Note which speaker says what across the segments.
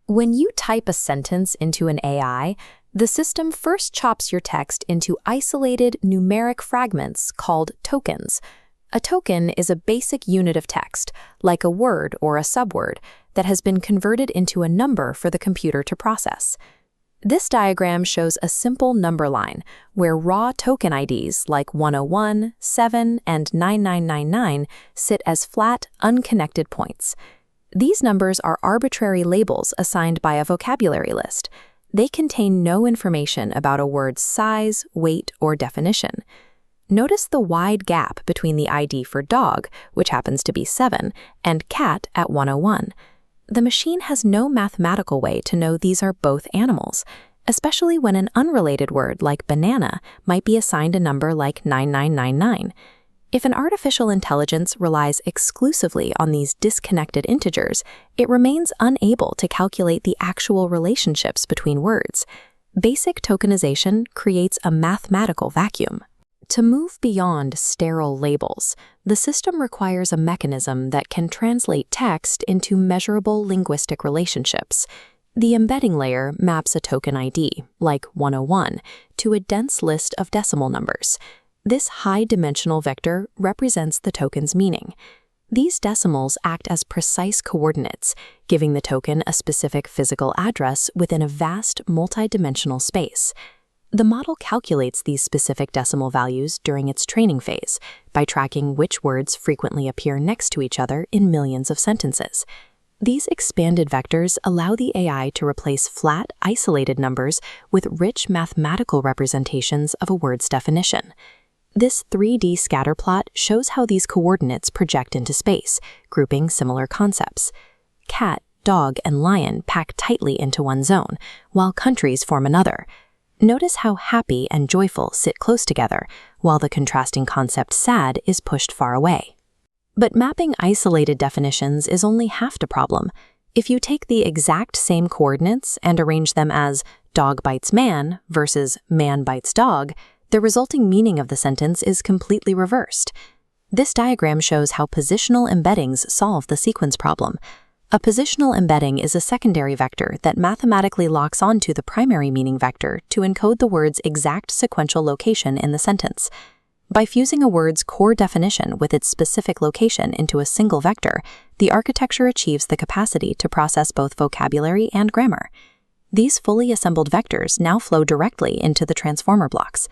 Speaker 1: When you type a sentence into an AI, the system first chops your text into isolated numeric fragments called tokens. A token is a basic unit of text, like a word or a subword, that has been converted into a number for the computer to process. This diagram shows a simple number line where raw token IDs like 101, 7, and 9999 sit as flat, unconnected points. These numbers are arbitrary labels assigned by a vocabulary list. They contain no information about a word's size, weight, or definition. Notice the wide gap between the ID for dog, which happens to be 7, and cat at 101. The machine has no mathematical way to know these are both animals, especially when an unrelated word like banana might be assigned a number like 9999. If an artificial intelligence relies exclusively on these disconnected integers, it remains unable to calculate the actual relationships between words. Basic tokenization creates a mathematical vacuum. To move beyond sterile labels, the system requires a mechanism that can translate text into measurable linguistic relationships. The embedding layer maps a token ID, like 101, to a dense list of decimal numbers. This high-dimensional vector represents the token's meaning. These decimals act as precise coordinates, giving the token a specific physical address within a vast multidimensional space. The model calculates these specific decimal values during its training phase by tracking which words frequently appear next to each other in millions of sentences. These expanded vectors allow the AI to replace flat, isolated numbers with rich mathematical representations of a word's definition. This 3D scatter plot shows how these coordinates project into space, grouping similar concepts. Cat, dog, and lion pack tightly into one zone, while countries form another. Notice how happy and joyful sit close together, while the contrasting concept sad is pushed far away. But mapping isolated definitions is only half the problem. If you take the exact same coordinates and arrange them as dog bites man versus man bites dog, the resulting meaning of the sentence is completely reversed. This diagram shows how positional embeddings solve the sequence problem. A positional embedding is a secondary vector that mathematically locks onto the primary meaning vector to encode the word's exact sequential location in the sentence. By fusing a word's core definition with its specific location into a single vector, the architecture achieves the capacity to process both vocabulary and grammar. These fully assembled vectors now flow directly into the transformer blocks.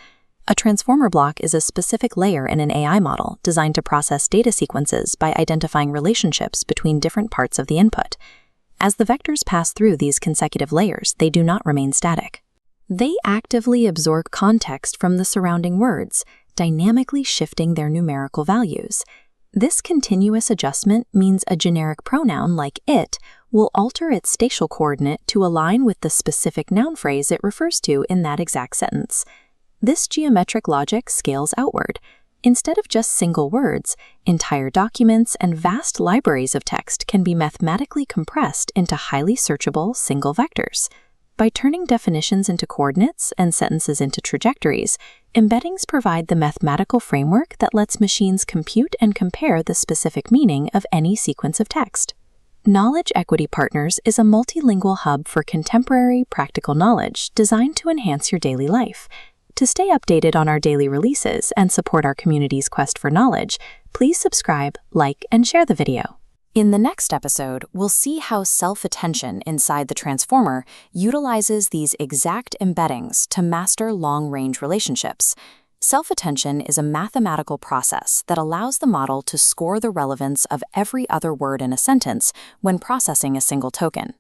Speaker 1: A transformer block is a specific layer in an AI model designed to process data sequences by identifying relationships between different parts of the input. As the vectors pass through these consecutive layers, they do not remain static. They actively absorb context from the surrounding words, dynamically shifting their numerical values. This continuous adjustment means a generic pronoun like it will alter its spatial coordinate to align with the specific noun phrase it refers to in that exact sentence. This geometric logic scales outward. Instead of just single words, entire documents and vast libraries of text can be mathematically compressed into highly searchable single vectors. By turning definitions into coordinates and sentences into trajectories, embeddings provide the mathematical framework that lets machines compute and compare the specific meaning of any sequence of text. Knowledge Equity Partners is a multilingual hub for contemporary, practical knowledge designed to enhance your daily life. To stay updated on our daily releases and support our community's quest for knowledge, please subscribe, like, and share the video. In the next episode, we'll see how self-attention inside the transformer utilizes these exact embeddings to master long-range relationships. Self-attention is a mathematical process that allows the model to score the relevance of every other word in a sentence when processing a single token.